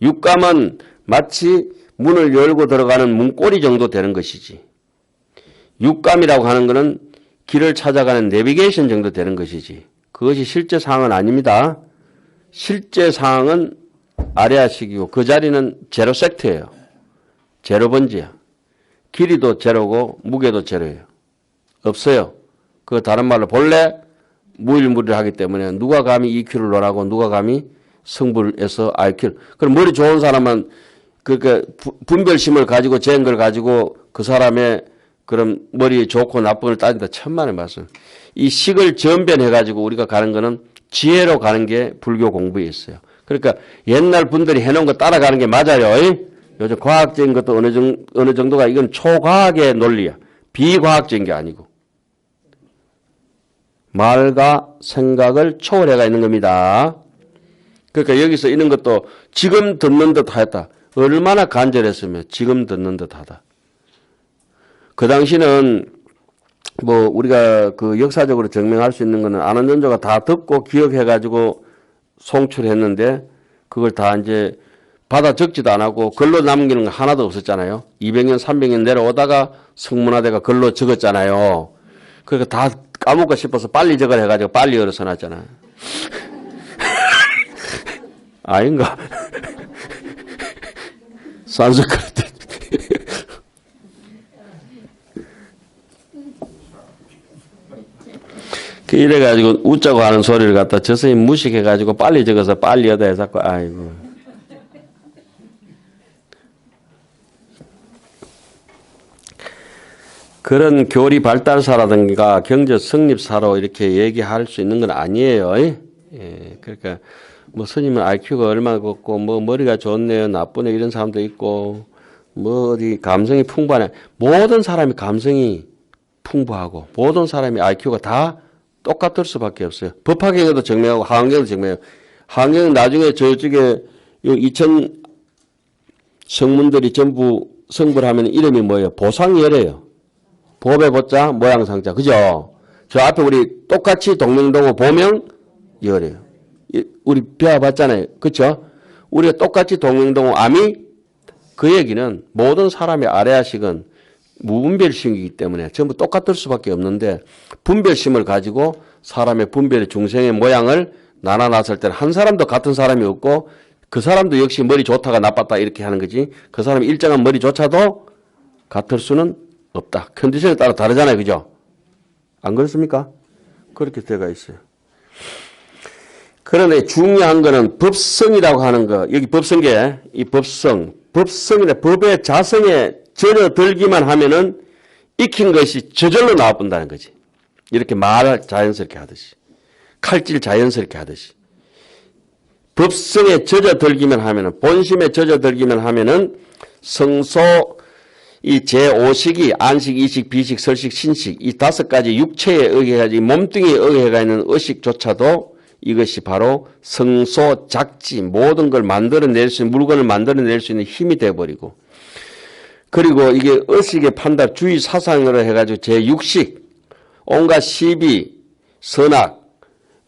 육감은 마치 문을 열고 들어가는 문고리 정도 되는 것이지. 육감이라고 하는 것은 길을 찾아가는 내비게이션 정도 되는 것이지. 그것이 실제 상황은 아닙니다. 실제 상황은 아래아식이고 그 자리는 제로 섹트예요. 제로 번지야. 길이도 제로고 무게도 제로예요. 없어요. 그 다른 말로 본래 무일무리하기 때문에 누가 감히 EQ를 놓으라고 누가 감히 성불에서 IQ를. 그럼 머리 좋은 사람은 그러니까 분별심을 가지고 재는 걸 가지고 그 사람의 그럼 머리 좋고 나쁜 걸 따진다. 천만의 말씀. 이 식을 전변해가지고 우리가 가는 거는 지혜로 가는 게 불교 공부에 있어요. 그러니까 옛날 분들이 해놓은 거 따라가는 게 맞아요. 요즘 과학적인 것도 어느 정도가 이건 초과학의 논리야. 비과학적인 게 아니고. 말과 생각을 초월해가 있는 겁니다. 그러니까 여기서 이런 것도 지금 듣는 듯 하였다. 얼마나 간절했으면 지금 듣는 듯 하다. 그 당시는 뭐 우리가 그 역사적으로 증명할 수 있는 거는 안한존자가 다 듣고 기억해가지고 송출했는데 그걸 다 이제 받아 적지도 안 하고 글로 남기는 거 하나도 없었잖아요. 200년, 300년 내려오다가 성문화대가 글로 적었잖아요. 그러니까 다 까먹고 싶어서 빨리 저걸 해가지고 빨리 열어서 놨잖아요. 아닌가? 산스크리트. 이래가지고 웃자고 하는 소리를 갖다 저 선생님 무식해가지고 빨리 적어서 빨리 여다 해서 자꾸 아이고. 그런 교리 발달사라든가 경제 성립사로 이렇게 얘기할 수 있는 건 아니에요. 예, 그러니까 뭐 스님은 IQ가 얼마나 걷고 뭐 머리가 좋네요, 나쁘네 이런 사람도 있고 뭐 어디 감성이 풍부하네. 모든 사람이 감성이 풍부하고 모든 사람이 IQ가 다 똑같을 수밖에 없어요. 법화경에도 증명하고 하한경에도 증명해요. 하한경은 나중에 저쪽에 2000 성문들이 전부 성불하면 이름이 뭐예요? 보상열애예요. 보배 보자 모양상자. 그죠? 저 앞에 우리 똑같이 동명동호 보명열애예요. 우리 배워봤잖아요. 그쵸? 우리가 똑같이 동명동호 암이 그 얘기는 모든 사람의 아래아식은 무분별심이기 때문에 전부 똑같을 수밖에 없는데 분별심을 가지고 사람의 분별의 중생의 모양을 나눠놨을 때는 한 사람도 같은 사람이 없고 그 사람도 역시 머리 좋다가 나빴다 이렇게 하는 거지 그 사람이 일정한 머리조차도 같을 수는 없다. 컨디션에 따라 다르잖아요. 그죠? 안 그렇습니까? 그렇게 되어 있어요. 그런데 중요한 거는 법성이라고 하는 거. 여기 법성계, 이 법성. 법성이나 법의 자성에 전혀 들기만 하면은 익힌 것이 저절로 나와본다는 거지. 이렇게 말 자연스럽게 하듯이. 칼질 자연스럽게 하듯이. 법성에 젖어들기만 하면은, 본심에 젖어들기만 하면은 성소 이 제5식이 안식, 이식, 비식, 설식, 신식 이 5가지 육체에 의해가지 몸뚱이에 의해가 있는 의식조차도 이것이 바로 성소 작지 모든 걸 만들어낼 수 있는 물건을 만들어낼 수 있는 힘이 되어버리고 그리고 이게 의식의 판단 주의 사상으로 해가지고 제6식 온갖 시비, 선악,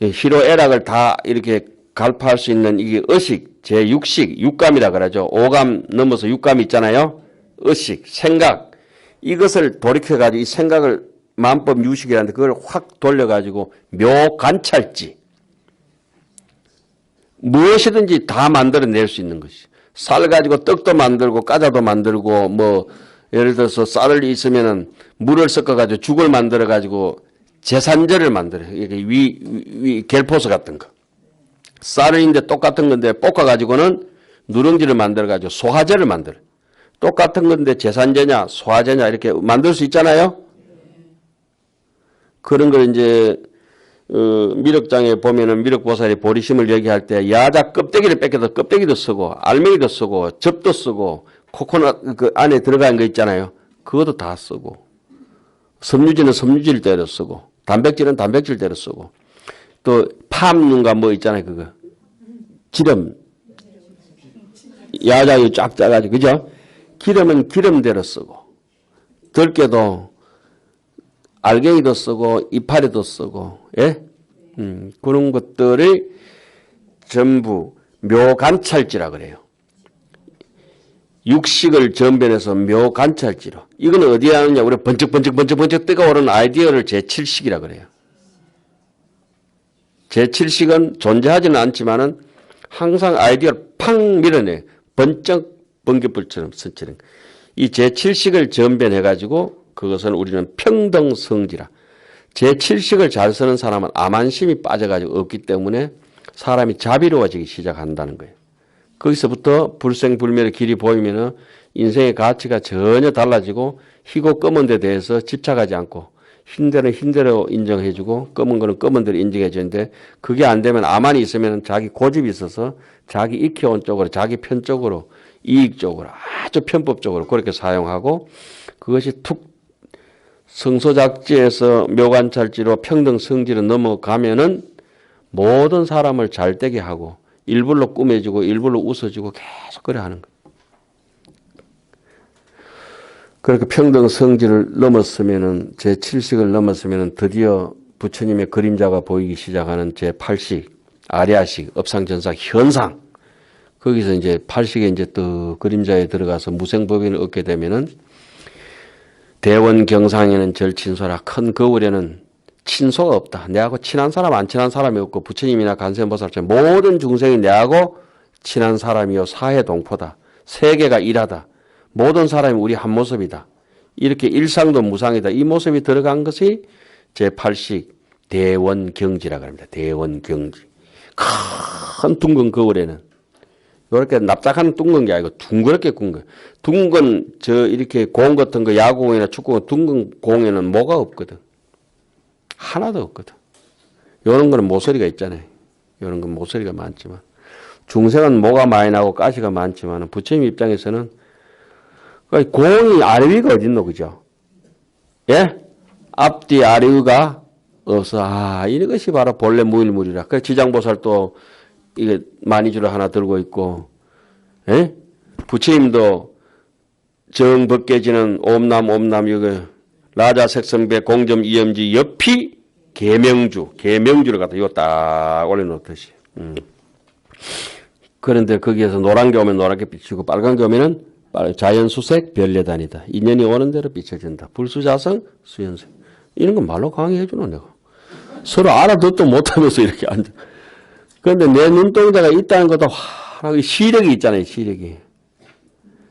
희로애락을 다 이렇게 갈파할 수 있는 이게 의식 제6식 육감이라 그러죠. 5감 넘어서 육감이 있잖아요. 의식, 생각 이것을 돌이켜가지고 이 생각을 만법 유식이라는데 그걸 확 돌려가지고 묘관찰지 무엇이든지 다 만들어낼 수 있는 것이 쌀 가지고 떡도 만들고 과자도 만들고 뭐 예를 들어서 쌀을 있으면은 물을 섞어가지고 죽을 만들어가지고 제산제를 만들어요. 이게 겔포스 같은 거 쌀인데 똑같은 건데 볶아가지고는 누룽지를 만들어가지고 소화제를 만들어요. 똑같은 건데 제산제냐 소화제냐 이렇게 만들 수 있잖아요. 그런 걸 이제 미륵장에 보면은 미륵보살이 보리심을 얘기할 때 야자 껍데기를 뺏겨서 껍데기도 쓰고 알맹이도 쓰고 즙도 쓰고 코코넛 그 안에 들어간 거 있잖아요. 그것도 다 쓰고 섬유질은 섬유질 대로 쓰고 단백질은 단백질 대로 쓰고 또 팜윤가 뭐 있잖아요. 그거 기름 야자유 쫙 짜가지고 그죠? 기름은 기름대로 쓰고 들깨도 알갱이도 쓰고 이파리도 쓰고 예? 그런 것들이 전부 묘관찰지라 그래요. 육식을 전변해서 묘관찰지로 이거는 어디에 하느냐 우리 번쩍번쩍 뜨거워오르는 아이디어를 제7식이라 그래요. 제7식은 존재하지는 않지만은 항상 아이디어를 팍 밀어내요. 번쩍 번개불처럼 스치는 이 제7식을 전변해가지고 그것은 우리는 평등성지라. 제7식을 잘 쓰는 사람은 암안심이 빠져가지고 없기 때문에 사람이 자비로워지기 시작한다는 거예요. 거기서부터 불생불멸의 길이 보이면은 인생의 가치가 전혀 달라지고 희고 검은 데 대해서 집착하지 않고 흰 데는 흰대로 인정해주고 검은 거는 검은 대로 인정해주는데 그게 안 되면 암안이 있으면 자기 고집이 있어서 자기 익혀온 쪽으로 자기 편 쪽으로 이익적으로 아주 편법적으로 그렇게 사용하고 그것이 툭 성소작지에서 묘관찰지로 평등성지로 넘어가면은 모든 사람을 잘되게 하고 일부러 꾸며주고 일부러 웃어주고 계속 그래 하는 거예요. 그렇게 평등성지를 넘었으면은 제7식을 넘었으면은 드디어 부처님의 그림자가 보이기 시작하는 제8식 아리아식 업상전사 현상 거기서 이제 8식에 이제 또 그림자에 들어가서 무생법인을 얻게 되면은 대원경상에는 절친소라 큰 거울에는 친소가 없다. 내하고 친한 사람 안 친한 사람이 없고 부처님이나 간세음보살처럼 모든 중생이 내하고 친한 사람이요 사해동포다. 세계가 일하다. 모든 사람이 우리 한 모습이다. 이렇게 일상도 무상이다. 이 모습이 들어간 것이 제8식 대원경지라고 합니다. 대원경지. 큰 둥근 거울에는 이렇게 납작한 둥근 게 아니고 둥그렇게 군 거예요. 둥근 이렇게 공 같은 거 야구공이나 축구공 둥근 공에는 뭐가 없거든. 하나도 없거든. 이런 거는 모서리가 있잖아요. 이런 건 모서리가 많지만 중생은 모가 많이 나고 가시가 많지만 부처님 입장에서는 공이 아래 위가 어딨노 그죠? 예? 앞뒤 아래 위가 없어. 이것이 바로 본래 무일물이라. 그 지장보살도 이게 마니주를 하나 들고 있고, 예? 부처님도 정법계지는 옴남 이거 라자색성배 공점 이염지 옆이 계명주를 갖다 이거 딱 올려놓듯이. 그런데 거기에서 노란 게 오면 노랗게 비치고 빨간 게 오면은 자연수색 별예단이다. 인연이 오는 대로 비춰진다. 불수자성 수연생. 이런 건 말로 강의해주노 내가. 서로 알아듣도 못하면서 이렇게 앉아. 그런데 내 눈동자가 있다는 것도 환하게 시력이 있잖아요.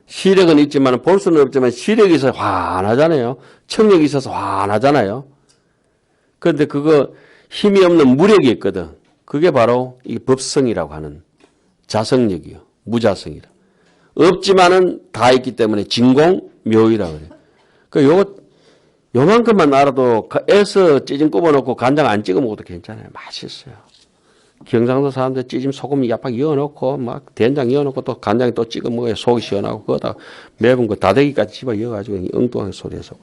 시력은 있지만 볼 수는 없지만 시력이 있어서 환하잖아요. 청력이 있어서 환하잖아요. 그런데 그거 힘이 없는 무력이 있거든. 그게 바로 이 법성이라고 하는 자성력이요. 무자성이라. 없지만은 다 있기 때문에 진공묘의라고 그래요. 그러니까 요만큼만 알아도 애서 찌짐 굽어놓고 간장 안 찍어 먹어도 괜찮아요. 맛있어요. 경상도 사람들 찌짐 소금 약팍 이어놓고 막 된장 이어놓고 또 간장에 또 찍어 먹어야 속이 시원하고 그거다 매운 거 다대기까지 집어 이어가지고 엉뚱한 소리해서.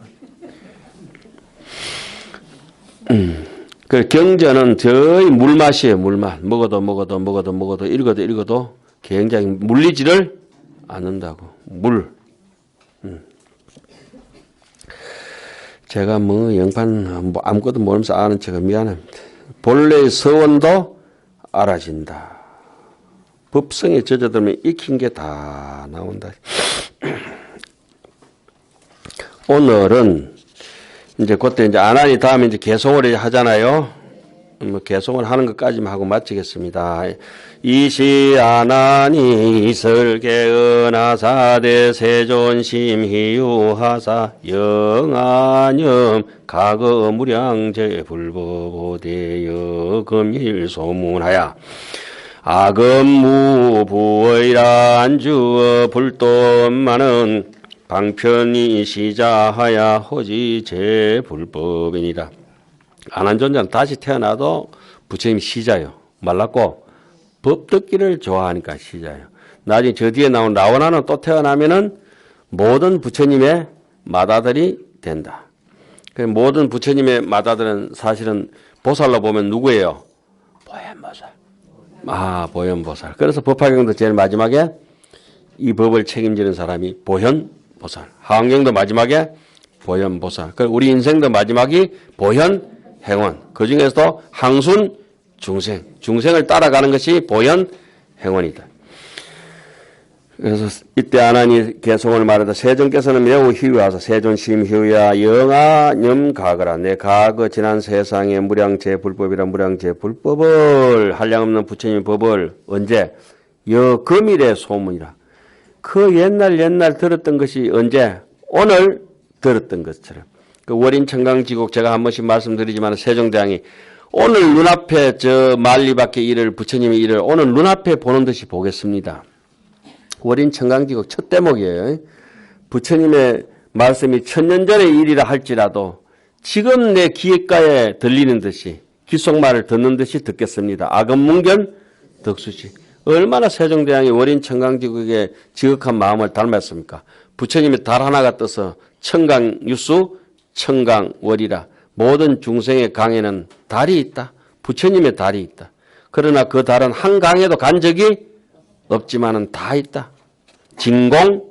그 경전은 저희 물맛이에요. 물맛. 먹어도 읽어도 굉장히 물리지를 않는다고. 물. 제가 뭐 영판 뭐 아무것도 모르면서 아는 척은 미안합니다. 본래의 서원도 알아진다. 법성에 젖어들면 익힌 게 다 나온다. 오늘은 이제 그때 이제 안하니 다음에 이제 개송을 하잖아요. 뭐 개송을 하는 것까지만 하고 마치겠습니다. 이시 안하니 설계은하사대 세존심희유하사 영안염 가거무량제 불법오대여 금일소문하야 악음무부의란주어 불돈만은 방편이 시자하야 호지 제불법이니라. 안한존자는 다시 태어나도 부처님이 시자요. 말랐고 법 듣기를 좋아하니까 시자요. 나중에 저 뒤에 나온 라오나는 또 태어나면은 모든 부처님의 맏아들이 된다. 모든 부처님의 맏아들은 사실은 보살로 보면 누구예요? 보현보살. 보현보살. 그래서 법화경도 제일 마지막에 이 법을 책임지는 사람이 보현보살. 하왕경도 마지막에 보현보살. 그리고 우리 인생도 마지막이 보현행원. 그 중에서도 항순 중생. 중생을 따라가는 것이 보현행원이다. 그래서 이때 안하니 개송을 말하다 세존께서는 매우 희유하사 세존심희유야 영아념 가거라. 내 과거 지난 세상의 무량제불법이라 무량제불법을 한량없는 부처님의 법을 언제? 금일의 소문이라. 그 옛날 들었던 것이 언제? 오늘 들었던 것처럼. 그 월인청강지국 제가 한 번씩 말씀드리지만 세종대왕이 오늘 눈앞에 저 만리밖에 일을 부처님의 일을 오늘 눈앞에 보는 듯이 보겠습니다. 월인청강지국 첫 대목이에요. 부처님의 말씀이 천년 전의 일이라 할지라도 지금 내 귀가에 들리는 듯이 귓속말을 듣는 듯이 듣겠습니다. 악음문견 덕수지. 얼마나 세종대왕이 월인청강지국의 지극한 마음을 닮았습니까? 부처님의 달 하나가 떠서 청강유수 청강월이라. 모든 중생의 강에는 달이 있다. 부처님의 달이 있다. 그러나 그 달은 한 강에도 간 적이 없지만은 다 있다. 진공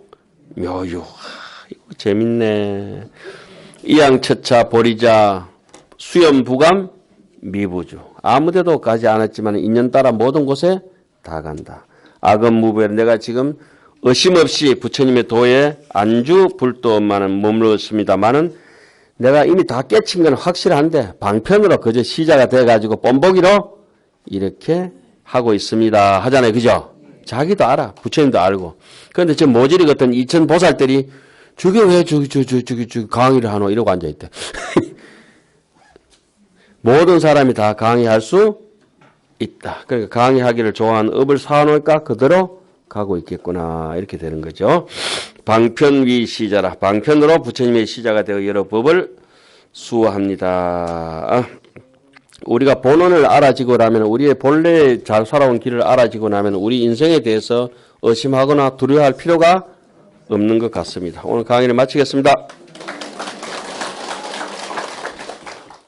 묘유. 이거 재밌네. 이양처차 보리자 수염부감 미부주. 아무데도 가지 않았지만 인연 따라 모든 곳에 다 간다. 악음무별. 내가 지금 의심없이 부처님의 도에 안주 불도만은 머물렀습니다만은 내가 이미 다 깨친 건 확실한데 방편으로 그저 시자가 돼가지고 뻔보기로 이렇게 하고 있습니다 하잖아요. 그죠? 자기도 알아. 부처님도 알고. 그런데 저 모질이 같은 이천보살들이 저게 왜 저기 강의를 하노 이러고 앉아있대. 모든 사람이 다 강의할 수 있다. 그러니까 강의하기를 좋아하는 업을 쌓아놓을까 그대로 가고 있겠구나 이렇게 되는 거죠. 방편위 시자라. 방편으로 부처님의 시자가 되어 여러 법을 수호합니다. 우리가 본원을 알아지고 나면 우리의 본래 잘 살아온 길을 알아지고 나면 우리 인생에 대해서 의심하거나 두려워할 필요가 없는 것 같습니다. 오늘 강의를 마치겠습니다.